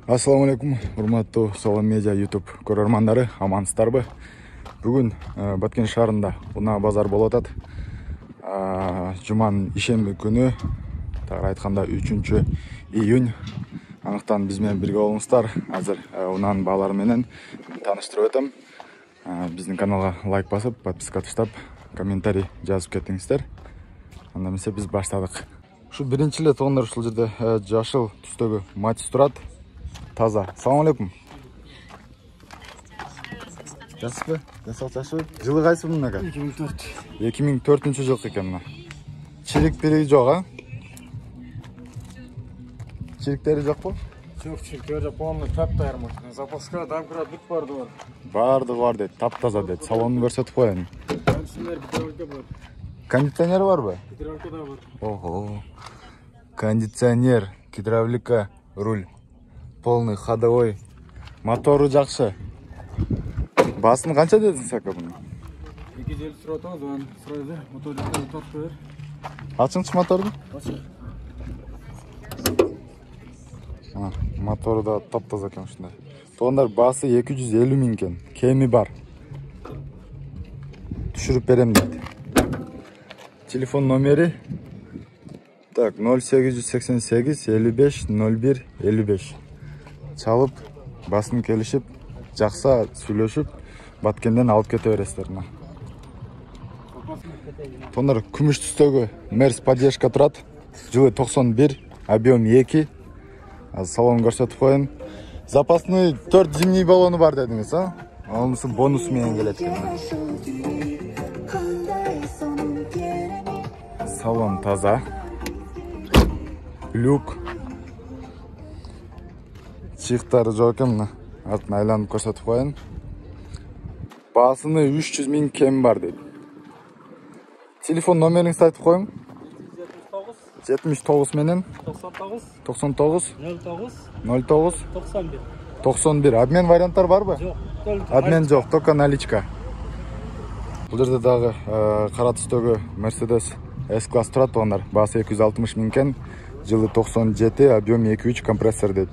Assalamu alaikum, урматтуу Салам Медиа YouTube көрөрмандары, амансыздарбы? Бүгүн Баткен шаарында унаа базар болуп атат. Жуманын ишемби күнү, тагыраак айтканда 3 июнь. Анықтан биз менен бирге болуңуздар. Азыр унаанын баалары менен тааныштырып өтөм. Биздин каналга лайк басып, подписка таштап, комментарий жазып кетиңиздер. Анда эмесе биз баштадык. Ушу биринчи эле туугандар ушул жерде жашыл түстөгү Матис турат. Таза. Салам алейкум. Жаспы? Жасакчашпы? Жылы кайсы мына ака? 2004. 2004-жылкы экен мына. Чирик жок, а? Чириктери жокпу? Жок, чириктери жок, полный таптайыр машина. Запаска домкрат бүт барды бар. Барды бар дейт, таптаза дейт. Салонун көрсөтүп коеюн. Гидравлика бар. Кондиционер барбы? Гидравлика да бар. Ого. Кондиционер, гидравлика, руль. Полный ходовой. Мотору жакшы. Басын канча дедиң сака буну? 250 сурат алды, сурайды. Мотор жактан тартып бер. Ачыңчы моторду? Ачык. Мотору да таптаза экен ушундай. Туугандар, баасы 250 миң экен. Кеми бар. Түшүрүп берем дейт. Телефон номери так 0888 55 01 55. Чалып, басын келишип, жакса сүйлөшүп, Баткенден алып кете бересиздер. Тондар күмүш түстөгү Мерс поддержка турат. Жылы 91, объем 2. Салон көрсөтүп коеюн. Запасный 4 зимний баллону бар дедиңиз, а? Анысы бонус менен келет экен. Салон таза. Люк. Чыктары жок экен мына. Артына айланып көрсөтүп коеюн. Баасыны 300 миң кем бар дейт. Телефон номериңизди айтып коюң. 79 менен 99 09 91. Обмен варианттар барбы? Жок. Обмен жок, только наличка. Бул жерде дагы кара түстөгү Mercedes S-класс турат туугандар. Баасы 260 миң экен. Жылы 97, объем 2.3 компрессор дейт.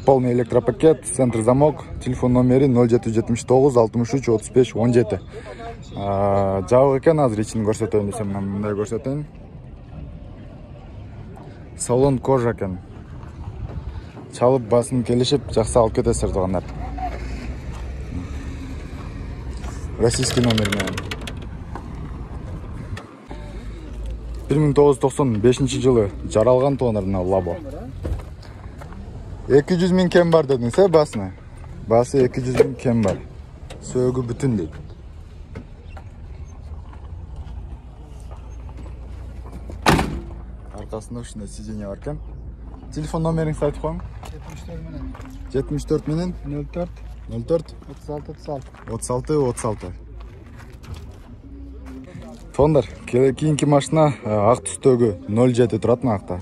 Полный электропакет, центр замок, телефон номери 0779 63 35 17. Жабык экен, азыр ичин көрсөтөйүн десем, мындай көрсөтөйүн. Салон кожа экен. Чалып басын келишип, жакса алып кетесиздер туугандар. Российский номер менен. 1995-жылы жаралган туугандар мына Лабо. 200 миң кем бар дедиңиз, басына? Басы 200 миң кем бар. Сөөгү бүтүн дейт. Аркасында ушундай сиденье бар экен. Телефон номериңизди айтып коюң. 74 менен 04 36. Тондар, кийинки машина ак түстөгү 07 турат мына акта.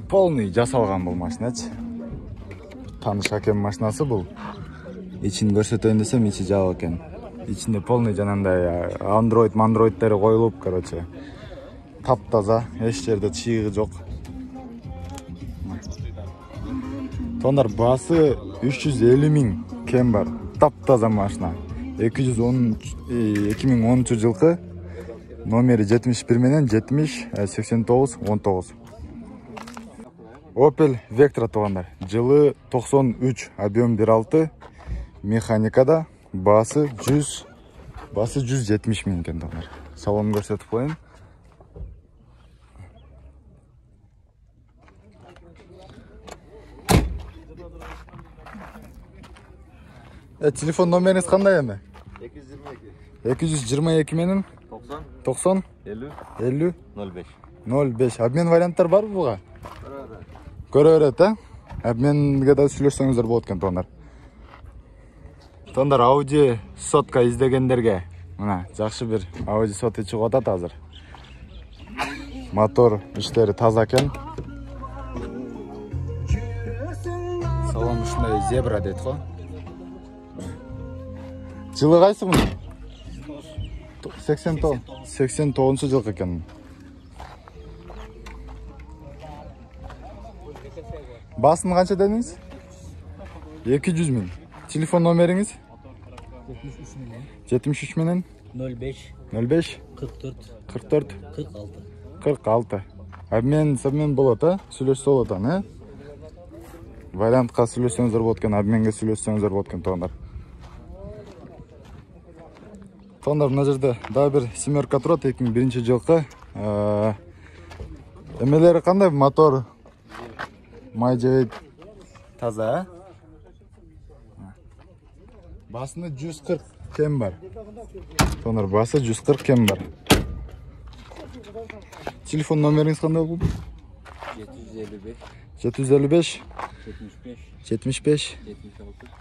Полный жасалган бул машиначы. Таныш акем машинасы бул. Ичин көрсөтөйүн десем, ичи жабык экен. Ичинде полный жанандай андроидтери коюлуп, короче. Таптаза, эч жерде чыйыгы жок. Тондар, баасы 350 миң кем бар. Таптаза машина. 2013 жылкы. Номери 71 менен 70 89 19. Opel Vectra туугандар. Жылы 93, объем 1.6. Механикада баасы 170 миң экен туугандар. Салонун көрсөтүп коеюн. Телефон номериңиз кандай эми? 222 менен 90 50 05. Обмен варианттар барбы буга? Көрө берет, Обменге да сүйлөшсөңүздөр болот экен туугандар. Туугандар, Audi сотка издегендерге мына жакшы бир Audi соты чыгып атат азыр. Мотор иштери таза экен. Салон ушундай зебра дейт го. Жылы кайсы муну? 89-жылкы экен. Басын қанша дедіңіз? 200 мың. Телефон номеріңіз? 73 менен 05 44 46. 46. Обмен болады, сөйлессе болады, Вариантқа сөйлессеңіздер болады екен, обменге сөйлессеңіздер болады екен, тоғандар. Тоғандар, мына жерде да бір семерка тұрады, 2001 жылғы. Емелері қандай? Мотор май жебейді, таза. Басында 140 кем бар. Тоғандар, басы 140 кем бар. Телефон номеріңіз қандай болды? 755 75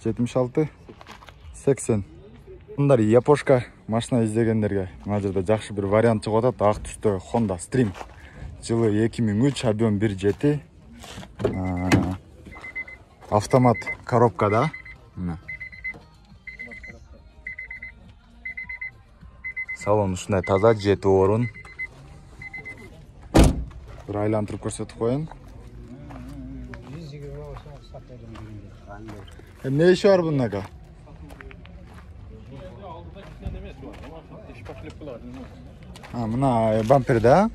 76 80. Бұндар япошка машина іздегендерге мына жерде жақсы бір вариант шығып жатады. Ақ түсті Honda Stream. Жылы 2003, объем 1.7. Автомат коробкада. Салон ұшындай таза, 7 орын. Bir айлантырып көрсетіп қойын. Ne işi var bunun aga? Mına bamperdə, ha?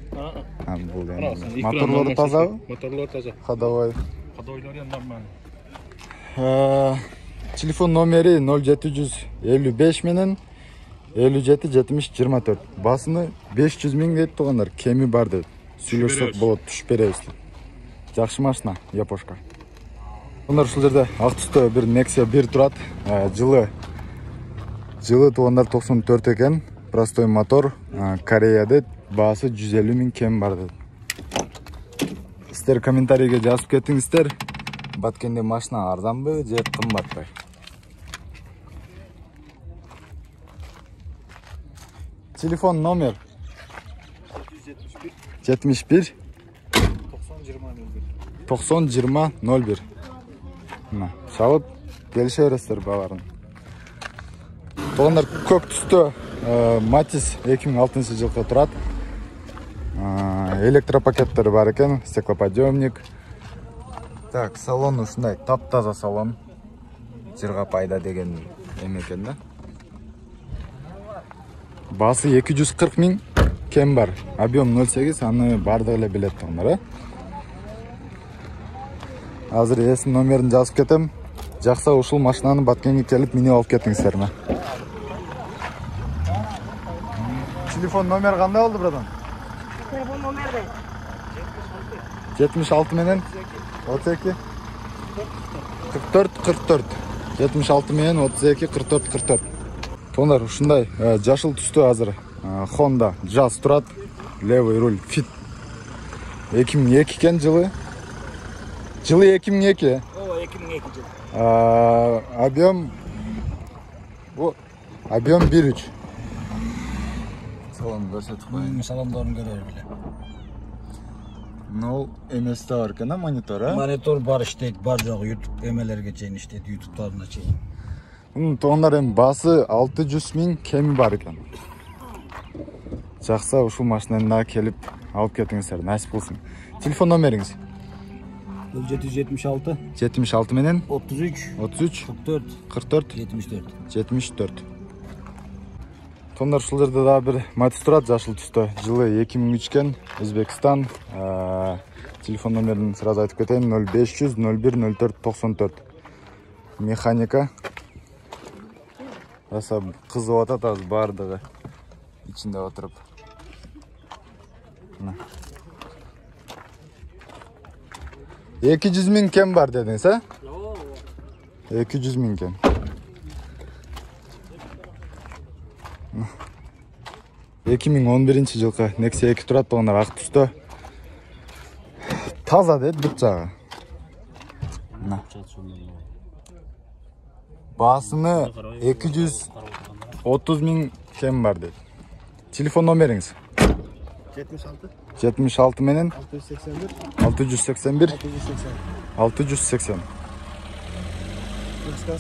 Motorları taza? Motorlar taza. Ходовой. Ходовойлар normal. Telefon nomeri 0755 менен 57 70 24. Басыны 500 мың деп тоғандар, кеми бар деп. Сөйлесек болады, түшіп береміз. Жақсы машина, япошка. Ондар ушул жерде ак түстө бир Nexia 1 турат. Жылы тоғандар 94 экен. Простой мотор, Кореяда баасы 150 мың кем бар деп. Сіздер комментарийге жазып кетиңиздер. Баткенде машина арзанбы же кымбатпы? Телефон номер 71 90 20 01. Шалып келіше бересіздер баларын. Тоғандар көк түсті Матис 2006 жылғы тұрат. Электропакеттері бар екен, стеклоподъемник. Так, салон ұшындай тап-таза салон. Жырға пайда деген емекен да. Басы 240 мың кем бар. Объем 08, аны барды ғылы білет тоғандар. Азыр есім номерін жазып кетем. Жақса ушул машинаны Баткенге келіп мені алып кетіңіздер ме? Телефон номер қандай oldu buradan? Telefon nomeri 76 менен 32 44 44. 76 менен 32 44 44. Тоғандар ушундай жашыл түстө азыр Honda Jazz турат. Левый руль Fit. 2002 кен жылы. Жылы 2002. О, 2002 жыл. Объем 1.3. Салон көрсетіп қойын. Салондарын көрер біле. Ол эместе бар екен, монитор, Монитор бар іштейді, бар жоғы YouTube емелерге чейін іштейді, YouTube-тарына чейін. Тоғандар басы 600 мың кеми бар екен. Жақса ушул машинаны келіп алып кетіңіздер, нәсіп болсын. Телефон номеріңіз? 776 76 менен 33 44 74. 74. Тоғандар ушул жерде да бір Матис турат, жашыл түсті. Жылы 2003 кен, Өзбекстан. Телефон номерін сразу айтып кетейін: 0500 01 04 94. Механика. Аса қызып атат аз бардығы içinde отырып. 200 мың кем бар дедіңіз, а? 200 мың кем. Nah. 2011 жылғы Nexia 2 тұрат, тоғандар ақ түсті. Таза деді бүт жағы. Басыны 230 мың кем бар деді. Телефон номеріңіз? 76 менен 681 680.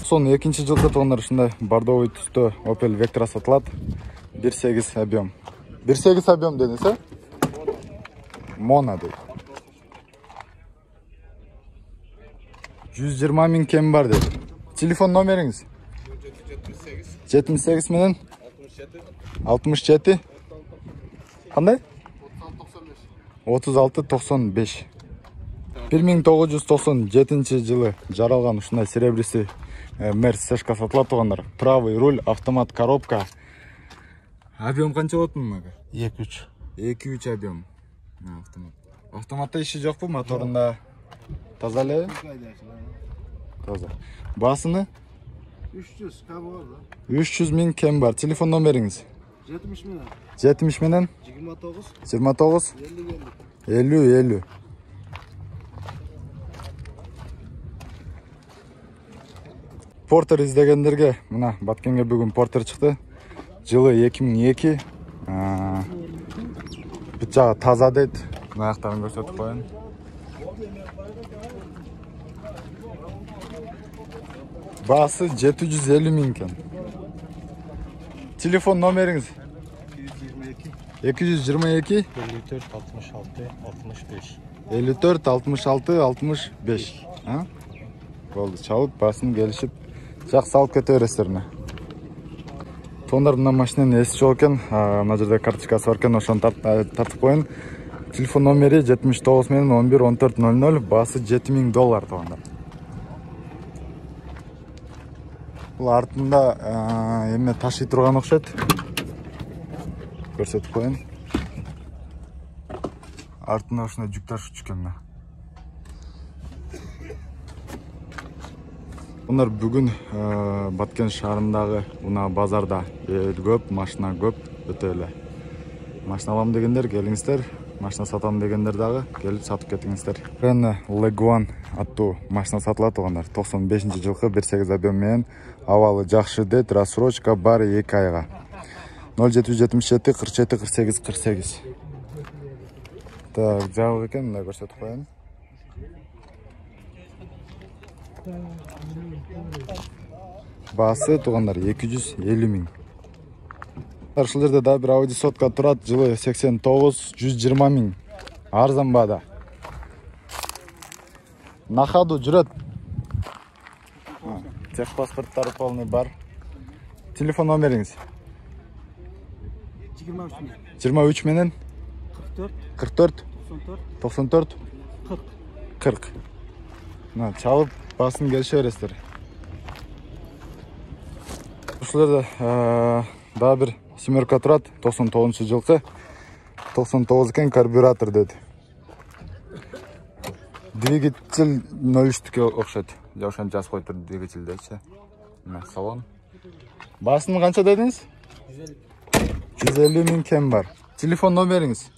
Сон 2-ші жылғы тоғандар үшінде бардовый түсті Opel Vectra сатылады. 1.8 объем. 1.8 объем дедіңіз, а? Моно дейді. 120 миң кем бар dedi. Telefon номеріңіз? 78 менен 67 қандай? 36-95. 1997 жылы жаралған ушундай серебристый Мерс Сэшка сатылат тугандар. Правый руль, автомат коробка. Объем канча болот мага? 2-3. 2-3 объем. Автомат. Автоматта иши жокпу, моторунда таза эле? Таза. Басыны? 300 кабы 300 миң кем бар. Телефон номеріңіз? 70 менен. 70 менен 29 50. Портер издегендерге, мына Баткенге бүгүн портер чыкты. Жылы 2002. Бүт жагы таза дейт. Мына аяктарын көрсөтүп коеюн. Баасы 750 миң кен. Телефон номеріңіз? 222 54 66 65. 54 66 65. Болды, чалып, басын келишип, жакшы алып кете бересиздер. Тондар мына машинанын эси жок экен, мына жерде карточкасы бар экен, ошону тартып коюн. Телефон номери 79 менен 11 14 00, баасы $7000 тондар. Бул артында эме ташый турган окшойт. Көрсөтүп коюн. Артында ушундай жүк ташуучу экен. Bunlar бүгүн Баткен шаарындагы мына базарда көп, машина көп, өтө эле. Машина алам дегендер келиңиздер, машина сатам дегендер дагы келип сатып кетиңиздер. Renault Leguan аттуу машина сатылат тугандар. 95-жылкы 1.8 объем менен абалы жакшы дейт, рассрочка бар 2 айга. 0777 47 48 48. Так, жабык экен, мына көрсөтүп коеюн. Басы тугандар 250 миң. Ушул жерде да бир Audi сотка турат, жылы 89, 120 миң. Арзан баада. На ходу жүрөт. Техпаспорттары полный бар. Телефон номериңиз? 23 менен 44 94 40. Мына чалып басын келише бересиздер. Ушул жерде да бир семерка турат, 99-жылкы. 99 экен, карбюратор дейт. Двигатель 0-түккө окшойт. Жашан жазып коюптур двигатель дейчи. Мына салон. Басын канча дедиңиз? 150 миң кем бар. Телефон номериңиз?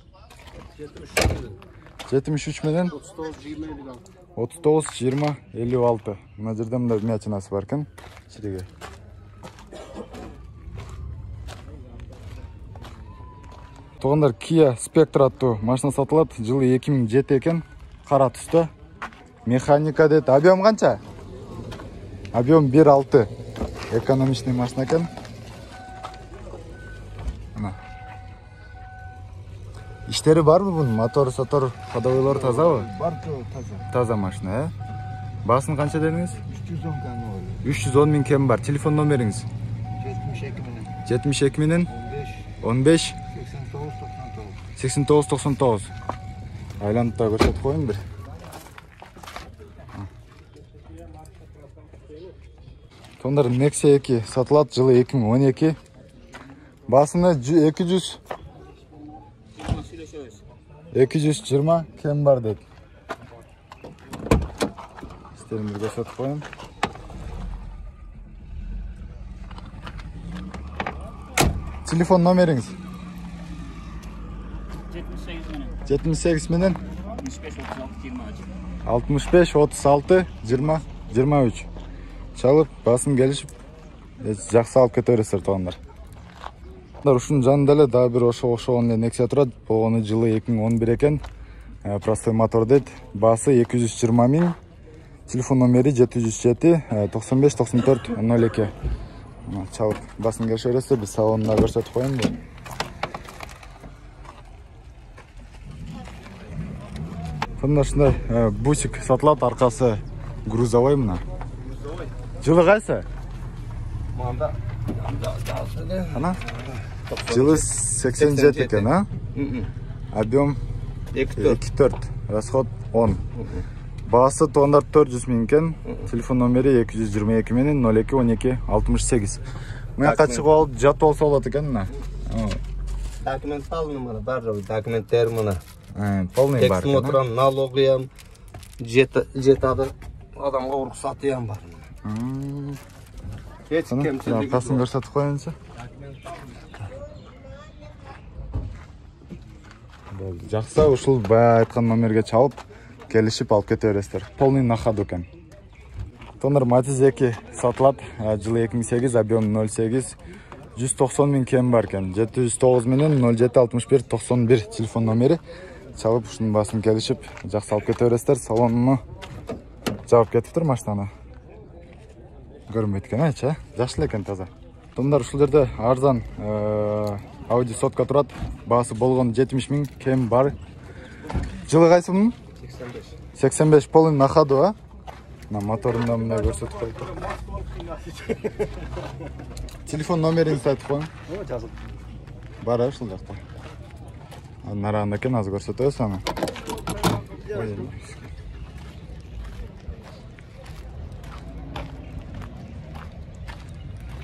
73 менен 39 20 56. Мына жерде мындай мячинасы бар экен. Чириге. Тугандар, Kia Spectra аттуу машина сатылат. Жылы 2007 экен. Кара түстө. Механика дейт. Объем канча? Объем 1.6. Экономичный машина экен. İşleri var mı bunun? Motor, satор, ходовойлор тазабы? Бар, таза. Таза машина, Басын канча дедиңиз? 310 кем бар. 310 миң кем бар. Телефон номериңиз? 72 менен 15 89 99. Айланып да көрсөтүп коюн бир. Тондар Nexia 2 сатылат, жылы 2012. Басыны 220 кем бар дейт. İsterimleri gösterip koyun. Telefon numarınız? 78 minin 65 36 20 23. Çalıp basın gelişip жақсы алып кете бересиздер тугандар. Ушунун жанында эле дагы бир ошого эле Nexia турат. Болгону жылы 2011 экен. Простой мотор дейт. Басы 220 миң. Телефон номери 707 95 94 02. Чалып басын келише бересиздер, биз салонуна көрсөтүп коеюн. Мына ушундай бусик сатылат, аркасы Грузовой мына. Жылы қайсы? Манда. Ана? Жылы 87 екен, а? Объем 2.4, расход 10. Бағасы тондар 400 мың екен. Телефон номері 222 менен 02 12 68. Мен қачығы алып жат болса болады екен, мына. Документ полный мына, барлығы документтер мына. Полный бар. Эксмотрам, налогиям, жетады адамға рұқсатыям бар. Еш кемшілігі Қасын көрсетіп қойыңызшы. Жақса, ушыл бая айтқан номерге чалып, келішіп алып кете бересіздер. Полный на ходу екен. Тондар Матиз 2 сатылат, жылы 2008, объем 08, 190 мың кем бар екен. 709 менен 07 61 91 телефон номері. Чалып, ушының басын келішіп, жақсы алып кете бересіздер. Салоныны жауып кетіп тұр машинаны. Көрінбейді екен, айтшы, жақшылы екен таза. Тондар ушыл жерде арзан Audi сотка тұрады. Басы болған 70 мың кем бар. Жылы қайсы мұның? 85 полын на ходу, а? Моторында мұндай көрсетіп қойды. Телефон номеріңізді айтып қойың. Бар ашыл жақта. Нарағында кен аз көрсетіп өз аны.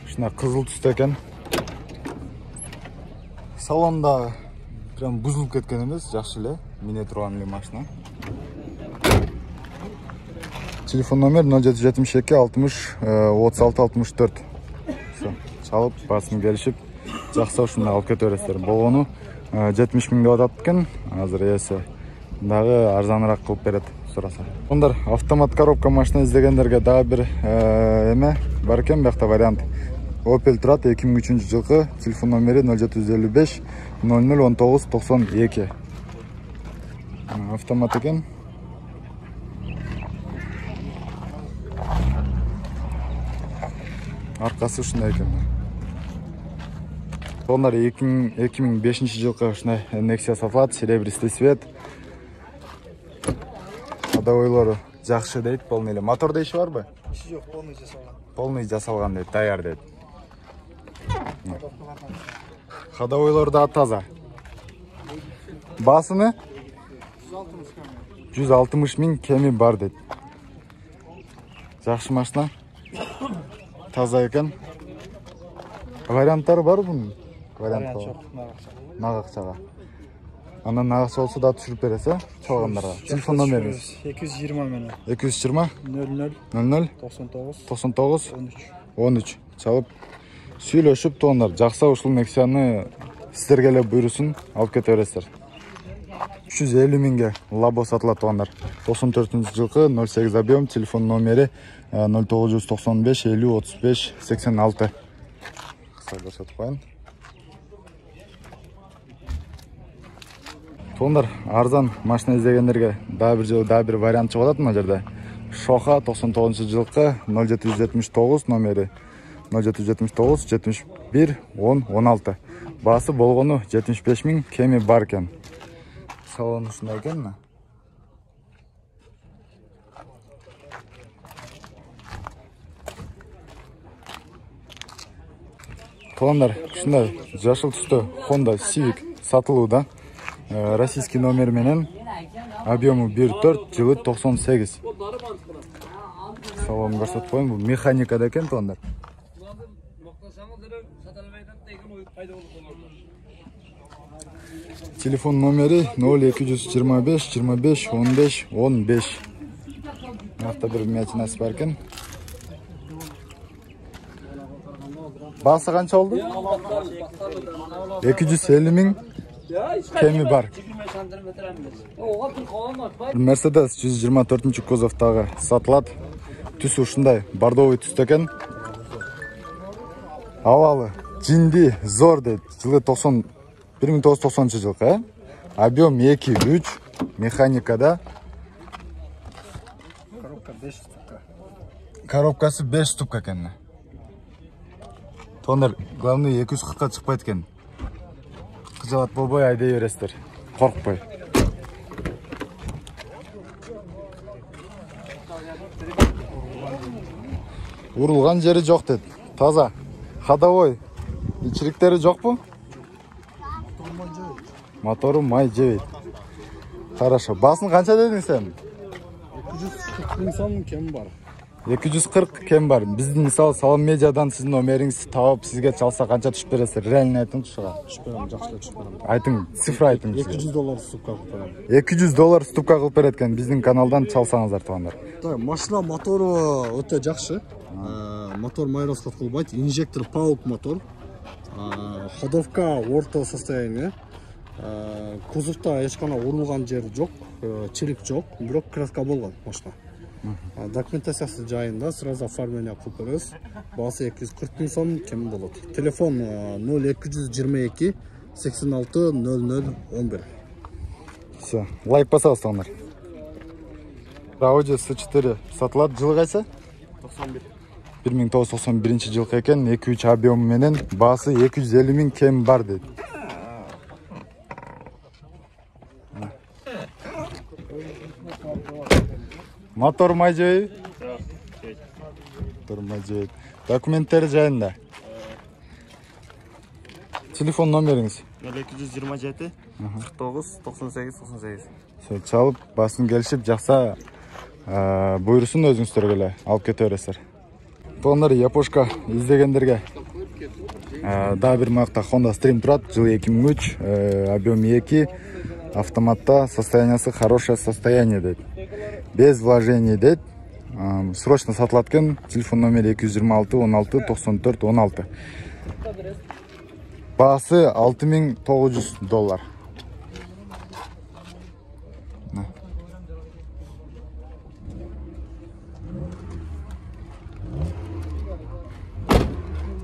Шына қызыл түсті екен. Салонда прям бұзылып кеткен емес, жақшылы. Мине тұрған машина. Телефон номер 0772 60 36 64. Чалып, басын келішіп, жақса ұшында алып кете өресіздер. Болғаны 70 мың деп атап кен, азыр есі дағы арзанырақ қылып береді сұраса. Ондар автомат коробка машина іздегендерге дағы бір еме бар кен, бәқта вариант. Opel тұрады 2003 жылғы, телефон номері 0755 00 19 92. Автомат екен. Арқасы ұшындай екен. Сондар 2005 жылғы ұшындай Nexia сатылады, серебристый свет. Ходовойлары жақшы дейді, полный. Моторда іші бар ба? Іші жоқ, полный жасалған. Полный жасалған дейді, даяр дейді. Ходовойлары да таза. Басыны? 160 мың кеми бар дейді. Жақшы машина. Таза екен. Варианттары бар бұның? Вариант жоқ, нағақшаға. Ана нағақша олсы да түшіріп бересі чоғандарға. Телефон номеріңіз? 220 менен. 220 00 00 99 99 13. 13. Чалып, сөйлешіп тоғандар. Жақса ұшыл Nexia-ны сіздергелі бұйырысын алып кете бересіздер. 350 мыңға лабо сатылады тоғандар. 94 жылғы 08 объем, телефон номері 0995 50 35 86. Қысқа көрсетіп қойын. Тоғандар, арзан машина іздегендерге да бір вариант шығадады ма жерде. Шоха 99 жылғы 0779 номері 0779 71 10 16. Басы болғаны 75 мың кеми бар кен. Салон ұшында екен ме? Тоғандар, ұшында жашыл түсті Honda Civic сатылуда. Российский номер менен, объему 1.4, жылы 98. Салон көрсетіп қойын, бұл механикада екен тоғандар. Телефон номері 0225 25 15 15. Мақта бір мячинасы бар екен. Басы қанша олды? 250 мың кеми бар. Mercedes 124 кузовтағы сатылады. Түсі ұшындай бордовый түсті екен. Авалы, жинди, зор дейді. Жылы 1990 жылғы. Объем 2-3, механикада. Коробкасы 5 ступка екен. Тондар, главный 240-қа шықпайды екен. Қызалат болбай айдай бересіздер. Қорқпай. Урулган жери жок дед. Таза. Ходовой. Ичириктери жокпу? Мотору май жебейт. Хорошо. Басын канча дедиң сен? 240 миң сом кем бар. 240 кем бар. Биздин мисалы Салам медиадан сиздин номериңизди табып, сизге чалса канча түшүп бересиз? Реально айтыңызчы ушуга. Түшүп берем, жакшылап түшүп берем. Айтың, цифра айтың. $200 уступка кылып берем. $200 уступка кылып берет экен биздин каналдан чалсаңыздар туугандар. Так, машина мотору өтө жакшы. Мотор май расход кылбайт. Инжектор паук мотор. Ходовка орто состояние. Кузовта эч кандай урулган жер жок, чирик жок, бирок краска болгон машина. Документациясы жайында сразу оформление кылып беребиз. Баасы 240 миң сом кем болот. Телефон 0222 86 00 11. Все, лайк басабыз туугандар. Audi S4 сатылат, жылы кайсы? 91. 1991 жылкы экен, 2-3 объем менен баасы 250 миң кем бар дейт. Мотор май жебейби? Мотор май жебейт. Документтери жайында. Телефон номериңиз? 0227 49 98 98. Все, чалып, басын келишип, жакса буйрусун өзүңүздөр эле алып кете бересиздер. Туугандар, япошка издегендерге дагы бир макта Honda Stream турат, жылы 2003, объем 2, автоматта, состояниясы хорошее состояние дейт. Без вложений дейт. Срочно сатылат экен. Телефон номери 226 16 94 16. Баасы $6900.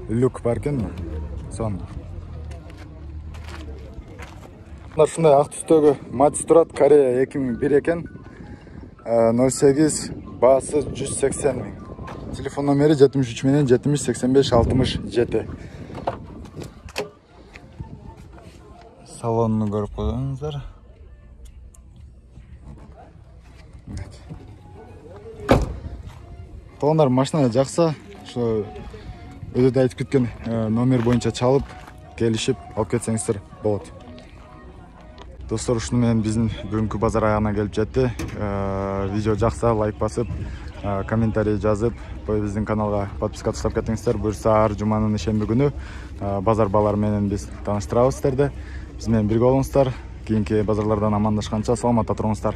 Люк бар экен. Сон. Ушундай ак түстөгү Матис турат, Корея 2001 экен. 08, баасы 180 миң. Телефон номери 73 менен 70 85 67. Салонну көрүп коюңуздар. Туугандар, машина жакса, ошо өзү айтып кеткен номер боюнча чалып, келишип алып кетсеңиздер болот. Достор, ушуну менен биздин бүгүнкү базар аягына келип жетти. Видео жакса лайк басып, комментарий жазып, биздин каналга подписка таштап кетиңиздер. Буюрса ар жуманын ишемби күнү базар баалары менен биз тааныштырабыз сиздерди. Биз менен бирге болуңуздар. Кийинки базарлардан амандашканча саламатта туруңуздар.